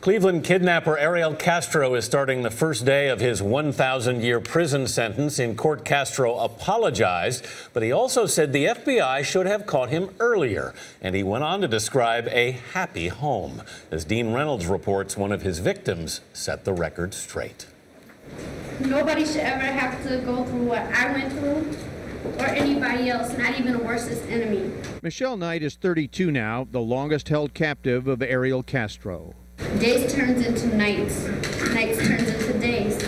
Cleveland kidnapper Ariel Castro is starting the first day of his 1,000-year prison sentence. In court, Castro apologized, but he also said the FBI should have caught him earlier. And he went on to describe a happy home. As Dean Reynolds reports, one of his victims set the record straight. Nobody should ever have to go through what I went through, or anybody else, not even a worstest enemy. Michelle Knight is 32 now, the longest held captive of Ariel Castro. Days turns into nights. Nights turns into days.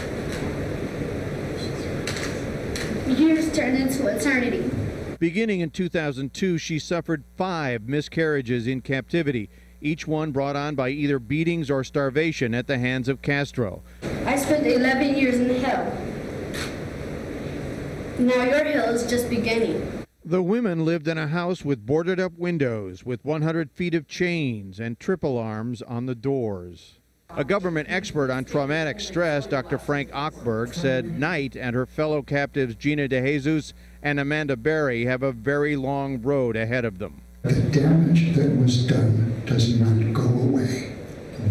Years turn into eternity. Beginning in 2002, she suffered 5 miscarriages in captivity, each one brought on by either beatings or starvation at the hands of Castro. I spent 11 years in hell. Now your hell is just beginning. The women lived in a house with boarded up windows with 100 feet of chains and triple arms on the doors. A government expert on traumatic stress, Dr. Frank Ochberg, said Knight and her fellow captives Gina DeJesus and Amanda Berry have a very long road ahead of them. The damage that was done does not go away.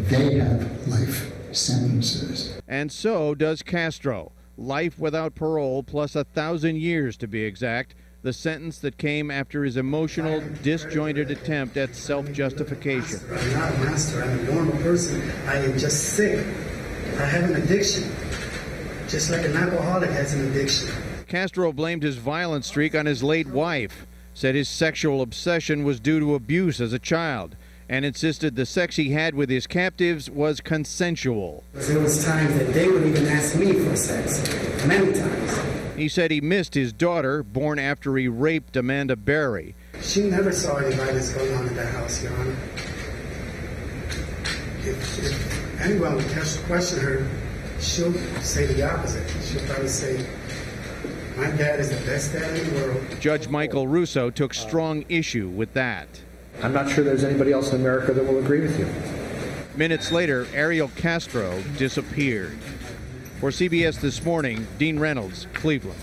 They have life sentences. And so does Castro. Life without parole plus 1,000 years to be exact. The sentence that came after his emotional, disjointed attempt at self-justification. I'm not a master. I'm a normal person. I am just sick. I have an addiction, just like an alcoholic has an addiction. Castro blamed his violent streak on his late wife, said his sexual obsession was due to abuse as a child, and insisted the sex he had with his captives was consensual. There was times that they would even ask me for sex, many times. He said he missed his daughter, born after he raped Amanda Berry. She never saw any violence going on in that house, Your Honor. If anyone would question her, she'll say the opposite. She'll probably say, my dad is the best dad in the world. Judge Michael Russo took strong issue with that. I'm not sure there's anybody else in America that will agree with you. Minutes later, Ariel Castro disappeared. For CBS This Morning, Dean Reynolds, Cleveland.